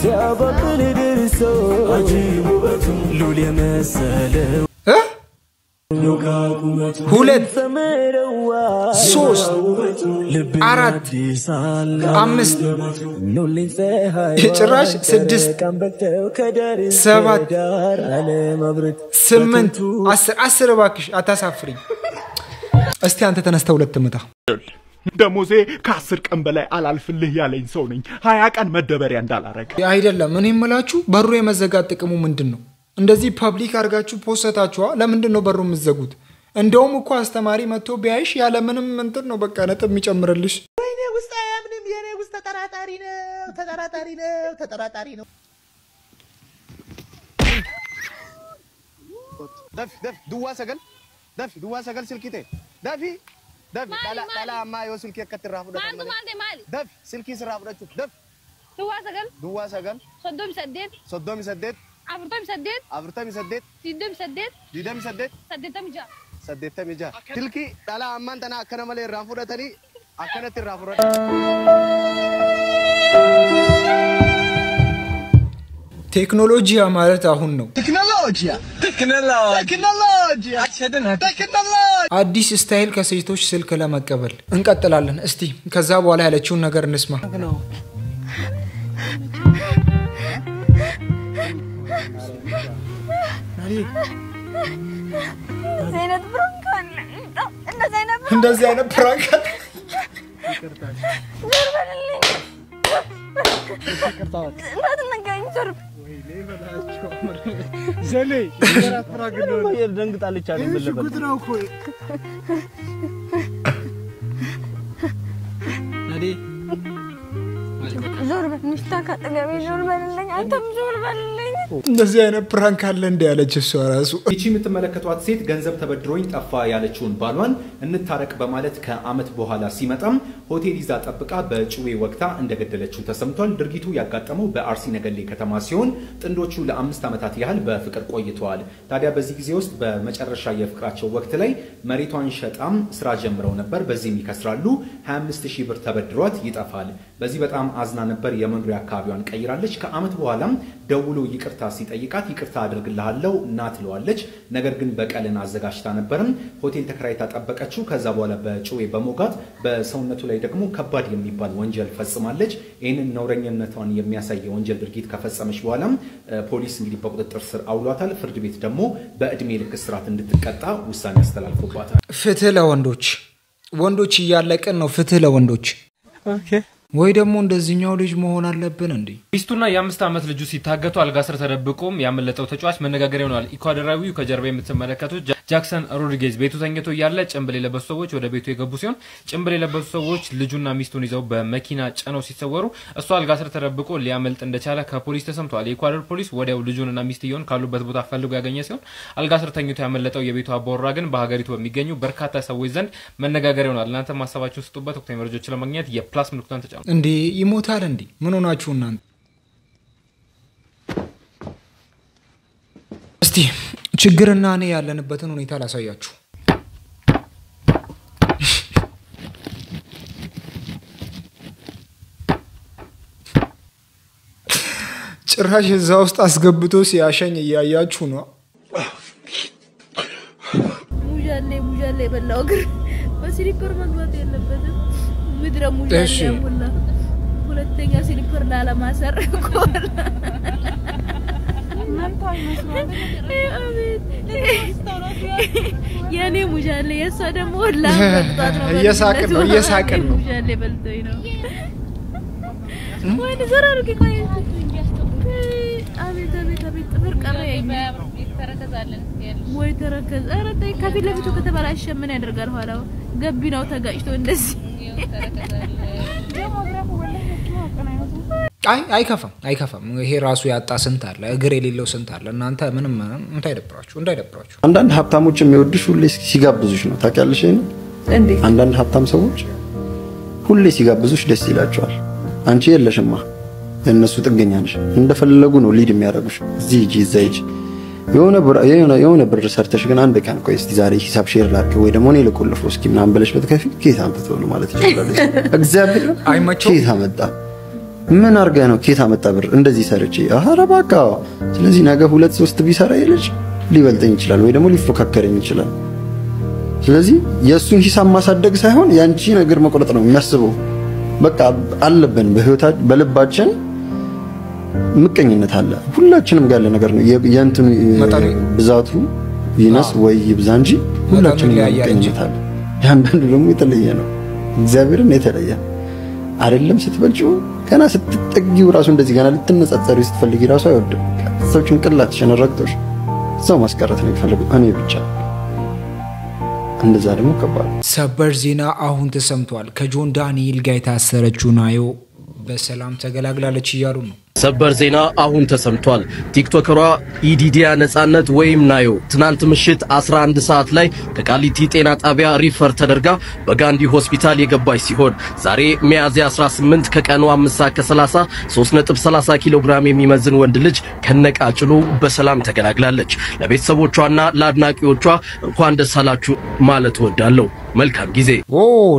ሲያበቅል ድርሶ ሉል የመሰለው ሁለት ሶስት አራት አምስት ጭራሽ ስድስት ሰባት ስምንት አስር እባክሽ አታሳፍሪኝ እስቲ አንተ ተነስተህ ሁለት ምታ ደሞዜ ከ10 ቀን በላይ አላልፍልህ ያለኝ ሰው ነኝ 20 ቀን መደበሪያ እንዳላረግ አይደለም እኔ የምላችሁ በሩ የመዘጋት ጥቅሙ ምንድነው እንደዚህ ፐብሊክ አርጋችሁ ፖስተታችኋ ለምንድን ነው በሩ የምትዘጉት እንደውም እኮ አስተማሪ መጥቶ ቢያይሽ ያለ ምንም እንትን ነው በቃ ነጥብ የሚጨምርልሽ ወይኔ ውስጥ አያምንም የኔ ውስጥ ተጠራጣሪ ነው دف دوا سجل سلكيته دفي لا ما يو سلكي كتر رافو دف سلكي سرافو دف دوا سجل صدوم سدد عبرتم سدد ديدم سدد سددت ميجا تلكي لا امان تنا كنا مالي رافو تاني اكنت رافو ቴክኖሎጂያ ማለት አሁን ነው ቴክኖሎጂያ አዲስ ስታይል ከሴቶች ስልክ ለመቀበል እንቀጥላለን እስቲ ከዛ በኋላ ያለችውን ነገር እንስማ እንደዚህ አይነት ፕራንክ زلي يرا فراغ ነው ደንግጣለች አይደል በለበ ጉድራው እኮ ናዲ ዞር በንስታ ካጠገቤ ዞር በልልኝ አንተም ዞር በልልኝ እንደዚህ አይነት ፕራንክ አለ እንደ ያለች እሷ ራሱ እቺ የምትመለከቷት ሴት ገንዘብ ተበድሮኝ ጠፋ ያለችውን ባሏን እንታረቅ በማለት ከአመት በኋላ ሲመጣም ሆቴል ይዛ ጠብቃ በጭዌ ወቅታ እንደገደለችው ተሰምቷል ድርጊቱ ያጋጠመው በአርሲ ነገሌ ከተማ ሲሆን ጥንዶቹ ለ5 አመታት ያህል በፍቅር ቆይተዋል ታዲያ በዚህ ጊዜ ውስጥ በመጨረሻ የፍቅራቸው ወቅት ላይ መሬቷን ሸጣም ስራ ጀምረው ነበር በዚህም ይከስራሉ 25000 ብር ተበድሯት ይጠፋል በዚህ በጣም አዝና ነበር የመኖሪያ አካባቢዋን ቀይራለች ከአመት በኋላም ደውሎ ይቅርታ ሲጠይቃት ይቅርታ አድርግልሃለው እና ትለዋለች ነገር ግን በቀልን አዘጋጅታ ነበርም ሆቴል ተከራይታ ጠበቀችው ከዛ በኋላ በጭዌ በሞጋት በሰውነቱ ላይ ደግሞ ከባድ የሚባል ወንጀል ፈጽማለች ይሄንን ነውረኝነቷን የሚያሳይ ወንጀል ድርጊት ከፈጸመች በኋላም ፖሊስ እንግዲህ በቁጥጥር ስር አውሏታል ፍርድ ቤት ደግሞ በእድሜ ልክ እስራት እንድትቀጣ ውሳኔ አስተላልፎባታል ፍትህ ለወንዶች ይያለቀን ነው ፍትህ ለወንዶች ኦኬ ወይ ደግሞ እንደዚህኛው ልጅ መሆን አለብን እንዴ ሚስቱና የ5 አመት ልጁ ሲታገቱ አልጋ ስር ተደብቆም ያመለጠው ተጫዋች መነጋገሪያ ሆኗል ኢኳዶራዊው ከጀርባ የምትመለከቱት ጃክሰን ሮድሪጌዝ ቤቱ ተኝቶ ያለ ጭምብል የለበሱ ሰዎች ወደ ቤቱ የገቡ ሲሆን ጭምብል የለበሱ ሰዎች ልጁና ሚስቱን ይዘው በመኪና ጫነው ሲሰወሩ እሱ አልጋ ስር ተደብቆ ሊያመልጥ እንደቻለ ከፖሊስ ተሰምቷል የኢኳዶር ፖሊስ ወዲያው ልጁንና ሚስቱን ካሉበት ቦታ ፈልጎ ያገኘ ሲሆን አልጋ ስር ተኝቶ ያመለጠው የቤቱ አባወራ ግን በሀገሪቱ በሚገኙ በርካታ ሰዎች ዘንድ መነጋገሪያ ሆኗል እናንተ ማሰባችሁን ስጡበት ወቅታዊ መረጃዎችን ለማግኘት የፕላስ ምልክቱን ተጫኑ እንዴ ይሞታል እንዴ ምን ሆናችሁ እናንተ እስቲ ችግርና እኔ ያለንበትን ሁኔታ ላሳያችሁ ጭራሽ እዛ ውስጥ አስገብቶ ሲያሸኝ ያያችሁ ነው ሙጃሌ በላው ግር በሲሊፐር መግባት የለበትም ምድረ ሙጃሌ ያውላ ሁለተኛ ሲሊፐር ላለማሰር ቆላ ማንታይ መስራት ያኔ ሙጃሌ የሷ ደሞ ወላ ወጣት ነው እየሳቀን ነው ሙጃሌ በልቶይ ነው ወይ ዘራሩ ከቆይ አቤት ጥፍር ቀረ ተረከዛለን ወይ ተረከዝ አረ ታይ ከፊት ለፊቱ ከተበላሸ ምን ያደርጋል ኋላው ገቢ ነው ተጋጭቶ እንደዚህ አይከፋም ይሄ ራሱ ያጣ ስንት አለ እግር የሌለው ስንት አለ እናንተ ምንም እንዳይደብራችሁ አንዳንድ ሀብታሞች የሚወድሽ ሁሌ ሲጋብዙሽ ነው ታውቂያለሽ እንዴ አንዳንድ ሀብታም ሰዎች ሁሌ ሲጋብዙሽ ደስ ይላቸዋል አንቺ የለሽማ እነሱ ጥገኛ ነሽ እንደፈለጉ ነው ሊድ የሚያደርጉሽ እዚህ ጂዛይጅ የሆነ ብር ሰርተሽ ግን አንድ ቀን ቆይ እስቲ ዛሬ ሂሳብ ሼር ላድርግ ወይ ደግሞ እኔ ልቆልፈው እስኪ ምናምን ብለሽ በትከፊ ኬት አምጥቶ ነው ማለት ይችላል እግዚአብሔር አይመቸው ኬት አመጣ ምን አርገህ ነው ኬታ መጣ ብር እንደዚህ ሰርቼ አረ በቃ ስለዚህ ነገ 2-3 ቢሰራ ይልጅ ሊበልጠኝ ይችላል ወይ ደግሞ ሊፎካከረኝ ይችላል ስለዚህ የሱን ሂሳብ ማሳደግ ሳይሆን ያንቺ ነገር መቆረጥ ነው የሚያስበው በቃ አለብን በህይወታችን በልባችን ምቀኝነት አለ ሁላችንም ጋር ያለ ነገር ነው የእንትኑ ብዛቱ ይነስ ወይ ይብዛ እንጂ ሁላችንም ምቀኝነት አለ ያንዳንዱ ደግሞ የተለየ ነው እግዚአብሔርን የተለየ አይደለም ስትበልጩ ገና ስትጠጊው ራሱ እንደዚህ ገና ልትነጻጸሪ ስትፈልጊ ራሱ አይወድም ሰው ጭንቅላት ሸነረግቶሽ ሰው ማስቀረት ነው የሚፈልገው እኔ ብቻ እንደዛ ደግሞ ከባድ ሰበር ዜና አሁን ተሰምቷል ከጆን ዳንኤል ጋር የታሰረችው ናዮ በሰላም ተገላግላለች እያሉ ነው ሰበር ዜና አሁን ተሰምቷል ቲክቶከሯ ኢዲዲያ ነጻነት ወይም ናዮ ትናንት ምሽት 11 ሰዓት ላይ ከቃሊቲ ጤና ጣቢያ ሪፈር ተደርጋ በጋንዲ ሆስፒታል የገባች ሲሆን ዛሬ ሚያዝያ 18 ከቀኑ 5:30 3.30 ኪሎ ግራም የሚመዝን ወንድ ልጅ ከነቃጭሉ በሰላም ተገላግላለች ለቤተሰቦቿና ለአድናቂዎቿ እንኳን ደስ አላችሁ ማለት ወዳለው መልካም ጊዜ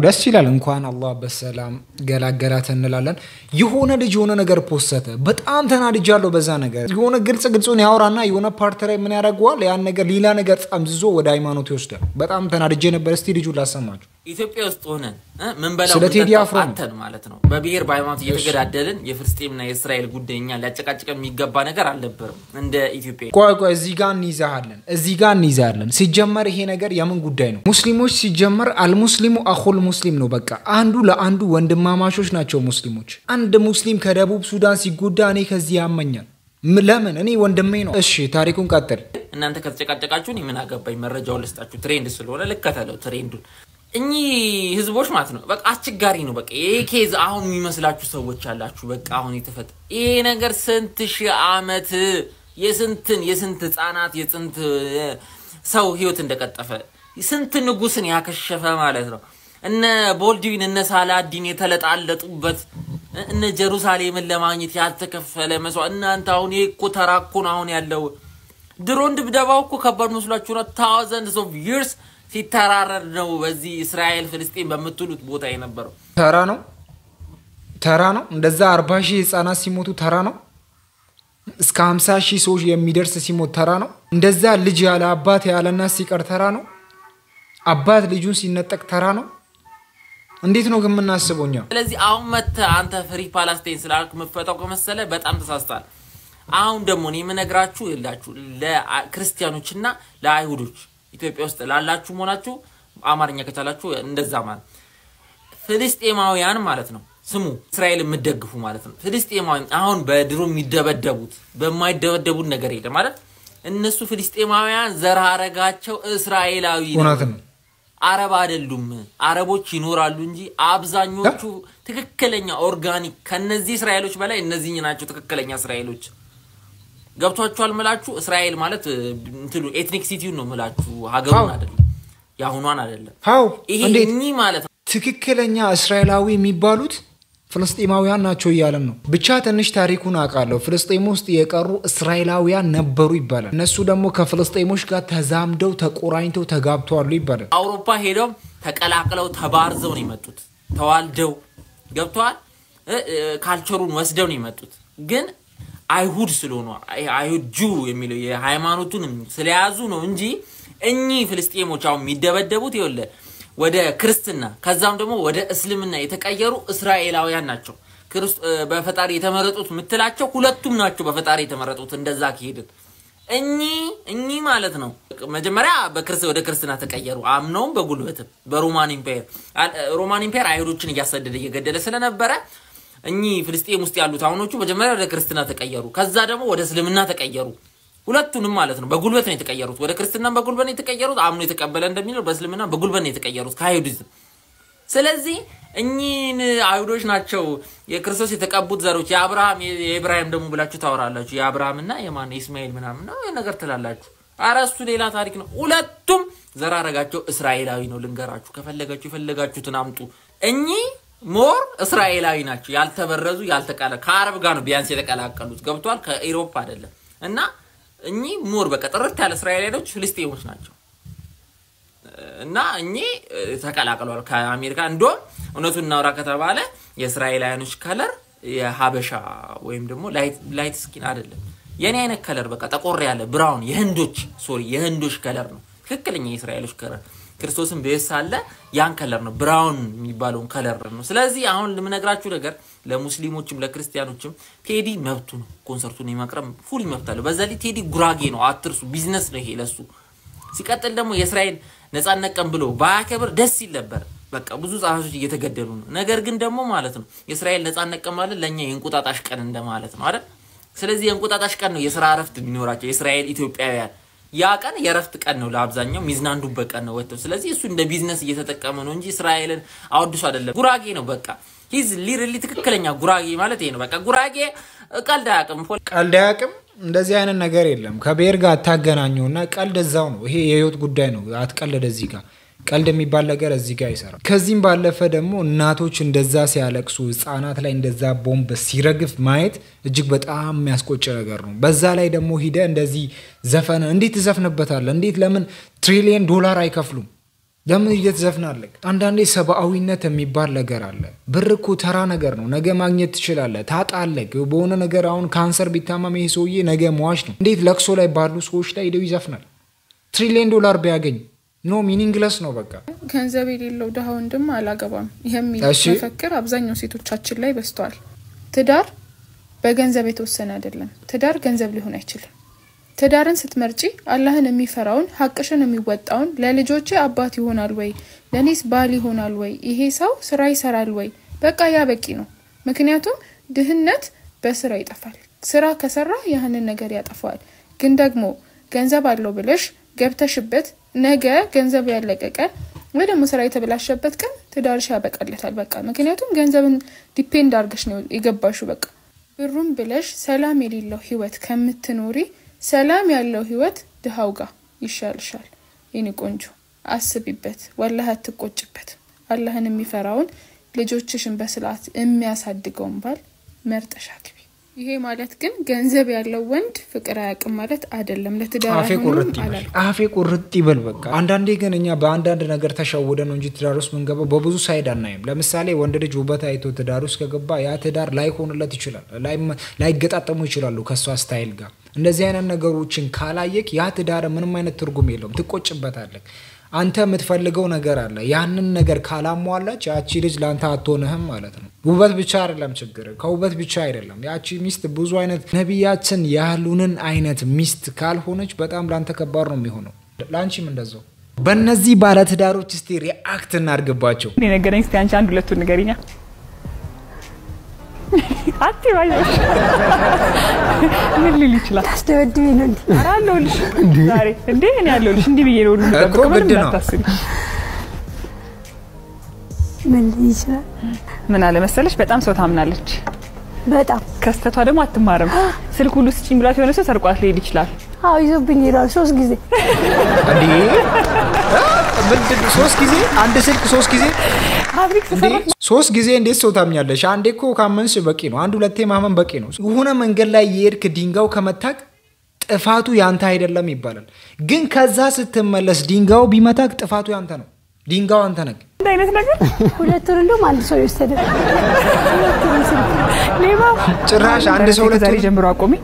ደስ ይላል እንኳን አላህ በሰላም ገላገላት እንላለን የሆነ ልጅ የሆነ ነገር ፖስተ በጣም ተናድጃለሁ በዛ ነገር የሆነ ግልጽውን ያወራና የሆነ ፓርት ላይ ምን ያደርጋል ያን ነገር ሌላ ነገር ጻምዝዞ ወደ ሃይማኖት ይወስዳል በጣም ተናድጄ ነበር እስቲ ልጁ ላሰማችሁ ኢትዮጵያ ውስጥ ሆነን ምን በላው አተን ማለት ነው በብሔር በሃይማኖት እየተገዳደልን የፍልስጤምና የእስራኤል ጉዳይኛ ሊያጨቃጭቀን የሚገባ ነገር አልነበረም እንደ ኢትዮጵያ ቆይ እዚህ ጋር እንይዛለን ሲጀመር ይሄ ነገር የምን ጉዳይ ነው ሙስሊሞች ሲጀመር አልሙስሊሙ አኹል ሙስሊም ነው በቃ አንዱ ለአንዱ ወንድማማቾች ናቸው ሙስሊሞች አንድ ሙስሊም ከደቡብ ሱዳን ሲጎዳ እኔ ከዚህ ያመኛል ለምን እኔ ወንድሜ ነው እሺ ታሪኩን ቀጥል እናንተ ከተጨቃጨቃችሁ እኔ ምን አገባኝ መረጃውን ልስጣችሁ ትሬንድ ስለሆነ ልከተለው ትሬንዱን እኚ ህዝቦች ማለት ነው በቃ አስቸጋሪ ነው በቃ ይሄ ኬዝ አሁን የሚመስላችሁ ሰዎች አላችሁ በቃ አሁን የተፈጠ ይሄ ነገር ስንት ሺህ ዓመት የስንት ህፃናት የጥንት ሰው ህይወት እንደቀጠፈ ስንት ንጉስን ያከሸፈ ማለት ነው እነ ቦልዲዊን እነ ሳላዲን የተለጣለጡበት እነ ጀሩሳሌምን ለማግኘት ያልተከፈለ መስዋዕት እናንተ አሁን እኮ ተራኩን አሁን ያለው ድሮን ድብደባው እኮ ከባድ መስሏችሁ ነው thousands of years ሲተራረር ነው በዚህ እስራኤል ፍልስጤም በመትሉት ቦታ የነበረው ተራ ነው እንደዛ 40,000 ህፃናት ሲሞቱ ተራ ነው እስከ 50,000 ሰዎች የሚደርስ ሲሞት ተራ ነው እንደዛ ልጅ ያለ አባት ያለና ሲቀር ተራ ነው አባት ልጁን ሲነጠቅ ተራ ነው እንዴት ነው ግምናስበውኛ ስለዚህ አሁን መተ አንተ ፍሪ ፓለስታይን ስላልክ መፈታው ከመሰለ በጣም ተሳስታል አሁን ደግሞ እኔ ምነግራችሁ ይላችሁ ለክርስቲያኖችና ለአይሁዶች ኢትዮጵያ ውስጥ ላላችሁ ሞናችሁ አማርኛ ከተላችሁ እንደዛ ማለት ፍልስጤማውያን ማለት ነው ስሙ እስራኤል ምደግፉ ማለት ነው ፍልስጤማውያን አሁን በድሮ የሚደበደቡት በማይደበደቡት ነገር የለም ማለት እነሱ ፍልስጤማውያን ዘር ሐረጋቸው እስራኤላዊ ነው አረብ አይደሉም አረቦች ይኖራሉ እንጂ አብዛኞቹ ትክክለኛ ኦርጋኒክ ከነዚህ እስራኤሎች በላይ እነዚህ ናቸው ትክክለኛ እስራኤሎች ገብቷቸዋል መላችሁ እስራኤል ማለት እንትሉ ኤትኒክ ሲቲው ነው መላችሁ ሀገሩን አይደለም ያሁኗን አይደለም ይሄ ማለት ትክክለኛ እስራኤላዊ የሚባሉት ፍልስጤማውያን ናቸው ይያለን ነው ብቻ ትንሽ ታሪኩን አቃለው ፍልስጤም ውስጥ የቀሩ እስራኤላውያን ነበሩ ይባላል እነሱ ደግሞ ከፍልስጤሞች ጋር ተዛምደው ተቆራኝተው ተጋብተዋል ይባላል አውሮፓ ሄደው ተቀላቅለው ተባርዘው ነው የመጡት ተዋልደው ገብቷል ካልቸሩን ወስደው ነው የመጡት ግን አይሁድ ስለሆኑ አይሁድ ጁ የሚለው የሃይማኖቱን ስለያዙ ነው እንጂ እኚ ፍልስጤሞች አሁን የሚደበደቡት ይወለ ወደ ክርስትና ከዛም ደግሞ ወደ እስልምና የተቀየሩ እስራኤላውያን ናቸው በፈጣሪ የተመረጡት ምትላቸው ሁለቱም ናቸው በፈጣሪ የተመረጡት እንደዛ ከሄድን እኚ ማለት ነው መጀመሪያ ወደ ክርስትና ተቀየሩ አምነው በጉልበት በሮማን ኢምፓየር አይሁዶችን እያሰደደ እየገደለ ስለነበረ እኚ ፍልስጤም ውስጥ ያሉት አሁኖቹ መጀመሪያ ወደ ክርስትና ተቀየሩ ከዛ ደግሞ ወደ እስልምና ተቀየሩ ሁለቱንም ማለት ነው በጉልበት ነው የተቀየሩት ወደ ክርስትናም በጉልበት ነው የተቀየሩት አምኖ የተቀበለ እንደሚለው በእስልምና በጉልበት ነው የተቀየሩት ከአይሁዲዝም ስለዚህ እኚን አይሁዶች ናቸው የክርስቶስ የተቀቡት ዘሮች የአብርሃም የኢብራሂም ደግሞ ብላችሁ ታወራላችሁ የአብርሃምና የማን ኢስማኤል ምናምን ነው ነገር ትላላችሁ አራሱ ሌላ ታሪክ ነው ሁለቱም ዘራረጋቸው እስራኤላዊ ነው ልንገራችሁ ከፈለጋችሁ የፈለጋችሁትን አምጡ እኚ ሞር እስራኤላዊ ናቸው ያልተበረዙ ያልተቀላ ከአረብ ጋር ነው ቢያንስ የተቀላቀሉት ገብቷል ከኢሮፓ አይደለም እና እኚ ሞር በቃ ጥርት ያለ እስራኤላውያን ፍልስጤሞች ናቸው እና እኚ ተቀላቅለዋል ከአሜሪካ እንደውም እውነቱን እናውራ ከተባለ የእስራኤላውያኖች ከለር የሀበሻ ወይም ደግሞ ላይት ስኪን አይደለም የኔ አይነት ከለር በቃ ጠቆር ያለ ብራውን የህንዶች ከለር ነው ትክክለኛ የእስራኤሎች ከለር ክርስቶስን በየሳለ ያን ከለር ነው ብራውን የሚባለው ከለር ነው ስለዚህ አሁን ለምነግራችሁ ነገር ለሙስሊሞችም ለክርስቲያኖችም ቴዲ መብቱ ነው ኮንሰርቱን የማቅረብ ፉል መብታለው በዛሊ ቴዲ ጉራጌ ነው አትርሱ ቢዝነስ ነው ይሄ ለሱ ሲቀጥል ደግሞ የእስራኤል ነፃነት ቀን ብሎ ባያከብር ደስ ይል ነበር በቃ ብዙ ጻፎች እየተገደሉ ነው ነገር ግን ደግሞ ማለት ነው የእስራኤል ነፃነት ቀን ማለት ለኛ የእንቁጣጣሽ ቀን እንደማለት ነው አይደል ስለዚህ የእንቁጣጣሽ ቀን ነው የሥራ አረፍት ቢኖራቸው የእስራኤል ኢትዮጵያውያን ያ ቀን የረፍት ቀን ነው ለአብዛኛው ሚዝናንዱበት ቀን ነው ወጥተው ስለዚህ እሱ እንደ ቢዝነስ እየተጠቀመ ነው እንጂ እስራኤልን አውድሱ አይደለም ጉራጌ ነው በቃ ሂዝ ሊርሊ ትክክለኛ ጉራጌ ማለት ይሄ ነው በቃ ጉራጌ ቀልድ አያውቅም እንደዚህ አይነት ነገር የለም ከብሔር ጋር አታገናኙና ቀልድ እዛው ነው ይሄ የህይወት ጉዳይ ነው አትቀልድ እዚህ ጋር ቀልድ የሚባል ነገር እዚህ ጋር ይሰራል ከዚህም ባለፈ ደግሞ እናቶች እንደዛ ሲያለቅሱ ህፃናት ላይ እንደዛ ቦምብ ሲረግፍ ማየት እጅግ በጣም የሚያስቆጭ ነገር ነው በዛ ላይ ደግሞ ሂደ እንደዚህ ዘፈነ እንዴት ተዘፍነበታል እንዴት ለምን ትሪሊየን ዶላር አይከፍሉም ለምን እየተዘፍናለህ አንዳንዴ ሰባዊነት የሚባል ነገር አለ ብርኩ ተራ ነገር ነው ነገ ማግኘት ትችላለህ ታጣለህ በሆነ ነገር አሁን ካንሰር ቢታመም ይሄ ሰውዬ ነገ ሟች ነው እንዴት ለቅሶ ላይ ባሉ ሰዎች ላይ ሄደው ይዘፍናል ትሪሊየን ዶላር ቢያገኝ ኖ ሚኒንግለስ ነው በቃ ገንዘብ የሌለው ደሃ ወንድም አላገባም የሚል መፈክር አብዛኛው ሴቶቻችን ላይ በስተዋል ትዳር በገንዘብ የተወሰነ አይደለም ትዳር ገንዘብ ሊሆን አይችልም ትዳርን ስትመርጪ አላህን የሚፈራውን ሐቅሽን የሚወጣውን ለልጆቼ አባት ይሆናል ወይ ለኔስ ባል ይሆናል ወይ ይሄ ሰው ስራ ይሰራል ወይ በቃ ያ በቂ ነው ምክንያቱም ድህነት በስራ ይጠፋል ስራ ከሰራ ያንን ነገር ያጠፋዋል ግን ደግሞ ገንዘብ አለው ብለሽ ገብተሽበት ነገ ገንዘብ ያለቀቀ ወይ ደግሞ ስራ የተበላሸበት ቀን ትዳርሽ ያበቃለታል በቃ ምክንያቱም ገንዘብን ዲፔንድ አድርገሽ ነው ይገባሹ በቃ ብሩን ብለሽ ሰላም የሌለው ህይወት ከምትኖሪ ሰላም ያለው ህይወት ድሃው ጋር ይሻልሻል የኔ ቆንጆ አስቢበት ወላሂ አትቆጭበት አላህን የሚፈራውን ልጆችሽን በስርዓት የሚያሳድገውን ባል መርጠሽ አግቢ ይሄ ማለት ግን ገንዘብ ያለው ወንድ ፍቅር አያውቅም ማለት አይደለም ለትዳር አፌ ቁርጥ ይበል በቃ አንዳንዴ ግን እኛ በአንዳንድ ነገር ተሸውደን እንጂ ትዳር ውስጥ መንገባ በብዙ ሳይድ አናይም ለምሳሌ ወንድ ልጅ ውበት አይቶ ትዳር ውስጥ ከገባ ያ ትዳር ላይሆንለት ይችላል ላይገጣጠሙ ይችላሉ ከሷ ስታይል ጋር እንደዚህ አይነት ነገሮችን ካላየክ ያ ትዳር ምንም አይነት ትርጉም የለውም ትቆጭበታለህ አንተ የምትፈልገው ነገር አለ ያንን ነገር ካላሟላች ያቺ ልጅ ላንተ አትሆነህም ማለት ነው ውበት ብቻ አይደለም ችግር ከውበት ብቻ አይደለም ያቺ ሚስት ብዙ አይነት ነብያችን ያሉንን አይነት ሚስት ካልሆነች በጣም ላንተ ከባድ ነው የሚሆነው ላንቺም እንደዛው በእነዚህ ባለ ትዳሮች እስቲ ሪአክት እናርግባቸው እኔ ነገረኝ እስቲ አንቺ አንድ ሁለቱን ንገሪኛ አትባይሽ ምን ሊል ይችላል ታስደብድቢ ነው እንዴ አራለሁልሽ ዛሬ እንዴ እኔ ያለሁልሽ እንዴ ብዬ ነው እኮ ግድ ነው ምን ሊል ይችላል ምን አለ መሰለሽ በጣም ሰው ታምናለች በጣም ከስተቷ ደግሞ አትማርም ስልክ ሁሉ ስጪኝ ብላት የሆነ ሰው ሰርቋት ሊሄድ ይችላል አዎ ይዞብኝ ይላል 3 ጊዜ እንዴ ምንድን 3 ጊዜ አንድ ስልክ 3 ጊዜ አብሪክ ተሰራ 3 ጊዜ እንዴት ሰው ታምኛለሽ አንዴ እኮ ካመንሽ በቂ ነው አንድ ሁለቴ ማመን በቂ ነው ሆነ መንገድ ላይ የሄድክ ድንጋው ከመታክ ጥፋቱ ያንተ አይደለም ይባላል ግን ከዛ ስትመለስ ድንጋው ቢመታክ ጥፋቱ ያንተ ነው ድንጋው አንተ ነህ እንደ አይነት ነገር ሁለቱን እንደውም አንድ ሰው ይወሰደ ሌባ ጭራሽ አንድ ሰው ለዛሬ ጀምሮ አቆሚ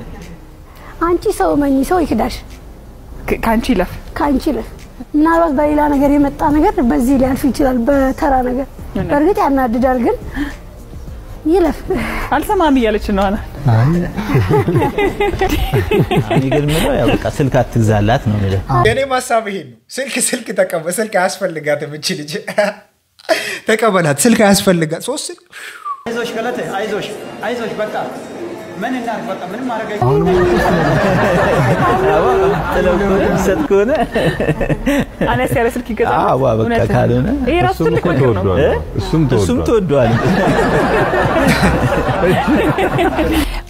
አንቺ ሰው መኝ ሰው ይክዳሽ ካንቺ ይለፍ ምናልባት በሌላ ነገር የመጣ ነገር በዚህ ሊያልፍ ይችላል በተራ ነገር በርግጥ ያናድዳል ግን ይለፍ አልሰማም እያለች ነው አና እኔ ግን ምለው ያው በቃ ስልክ አትግዛላት ነው ማለት የኔ ማሳብ ይሄ ነው ስልክ ተቀበል ስልክ አያስፈልጋትም እቺ ልጅ ተቀበላት ስልክ አያስፈልጋት 3 ስልክ አይዞሽ ገለቴ አይዞሽ በቃ ምን እናርግ በቃ ምን ማድረግ ሰጥኩነ አነስ ያለ ስልክ ይገዛል አዎ በቃ ካልሆነ እሱም ተወዷል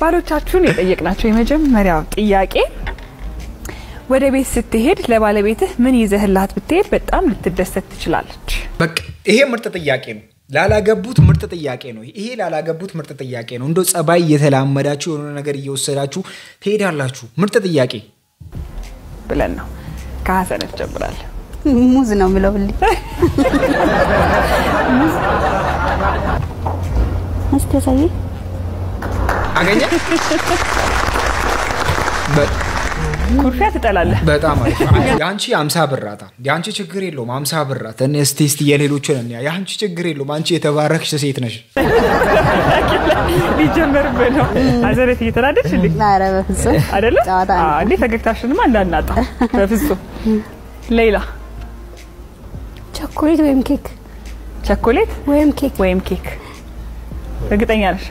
ባሎቻችሁን የጠየቅናቸው የመጀመሪያው ጥያቄ ወደ ቤት ስትሄድ ለባለቤትህ ምን ይዘህላት ብትሄድ በጣም ልትደሰት ትችላለች በቃ ይሄ ምርጥ ጥያቄ ነው ላላገቡት ምርጥ ጥያቄ ነው ይሄ ላላገቡት ምርጥ ጥያቄ ነው እንደው ጸባይ እየተላመዳችሁ የሆነ ነገር እየወሰዳችሁ ትሄዳላችሁ ምርጥ ጥያቄ ብለን ነው ከሐሰነት ጀምራል ሙዝ ነው ብለውልኝ አስተሳይ አገኘ ኩርፊያ ትጠላለህ በጣም አሪፍ ያንቺ 50 ብራታ ያንቺ ችግር የለውም 50 ብራታ እስቲ የሌሎችን እንያ ያንቺ ችግር የለውም አንቺ የተባረክሽ ሴት ነሽ ሊጀመር ነው አዘረት እየተናደድሽ እንዴ ኧረ በፍጹም አይደለ እንዴ ፈገግታሽንማ እንዳናጣ በፍጹም ሌላ ቸኮሌት ወይም ኬክ ቸኮሌት ወይም ኬክ እርግጠኛ ነሽ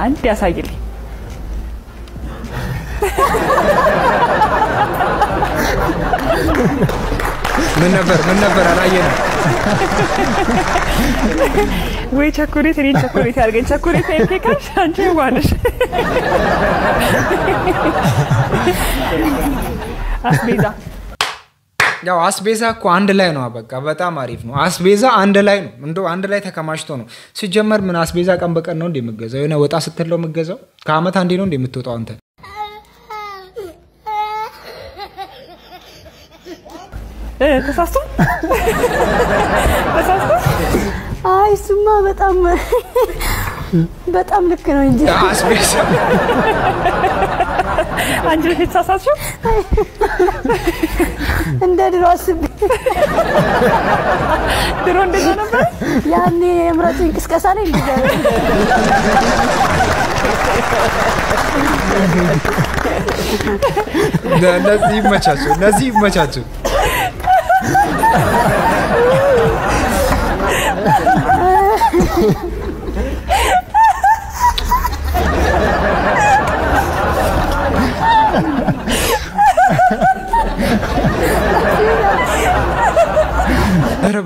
አንድ ያሳይልኝ ምን ነበር አላየንም ወይ ቸኮሌት እኔ ቸኮሌት ያርገኝ ቸኮሌት ኬካሽ አንቺ ዋነሽ አስቤዛ ያው አስቤዛ እኮ አንድ ላይ ነው በቃ በጣም አሪፍ ነው አስቤዛ አንድ ላይ ነው እንደው አንድ ላይ ተከማችቶ ነው ሲጀመር ምን አስቤዛ ቀን በቀን ነው እንደምገዛው የሆነ ወጣ ስትለው ምገዛው ከአመት አንዴ ነው እንደምትወጣው አንተ ተሳስቶ አይ ሱማ በጣም ልክ ነው እንጂ አስቤዛ አንቺ ተሳሳችሁ እንደ ድሮ አስቤ ድሮ እንደዛ ነበር ያኔ የምረጡ እንቅስቃሴ ላይ እንደዛ ለዚህ ይመቻቸው ኧረ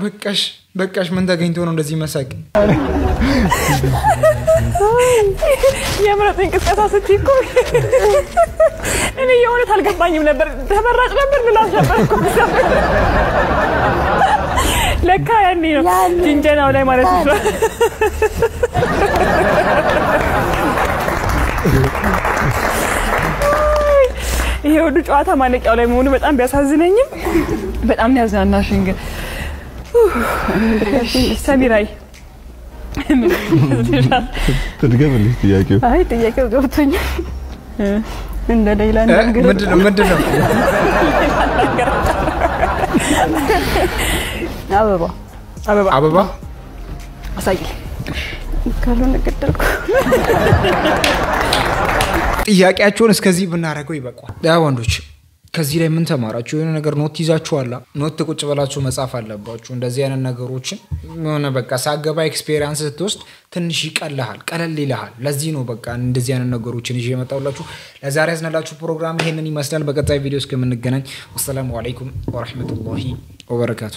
በቃሽ ምን ተገኝቶ ነው እንደዚህ መሳቅ የምረጡ እንቅስቃሴ ስትይኩ እኔ የሆነ አልገባኝም ነበር ተመራጭ ነበር ልላሽ ነበር ለካ ያኔ ነው ጅንጀናው ላይ ማለት ነው ይሄ ወዱ ጨዋታ ማለቂያው ላይ መሆኑ በጣም ቢያሳዝነኝም በጣም ነው ያዝናናሽኝ ግን ሰሚራይ ትድገምልኝ ጥያቄው አይ ጥያቄው ገብቶኛል እንደ ሌላ ነገር ምንድነው አበባ አሳይልኝ ካልሆነ ገደልኩ ጥያቄያችሁን እስከዚህ ብናረገው ይበቃል ያ ወንዶች ከዚህ ላይ ምን ተማራችሁ የሆነ ነገር ኖት ይዛችኋላ ኖት ቁጭ ብላችሁ መጻፍ አለባችሁ እንደዚህ አይነት ነገሮችን የሆነ በቃ ሳገባ ኤክስፒሪየንስ ስትወስድ ትንሽ ይቀልሃል ቀለል ይልሃል ለዚህ ነው በቃ እንደዚህ አይነት ነገሮችን ይዤ መጣሁላችሁ ለዛሬ ያዝናላችሁ ፕሮግራም ይሄንን ይመስላል በቀጣይ ቪዲዮ እስከምንገናኝ ወሰላሙ አለይኩም ወራህመቱላሂ ወበረካቱ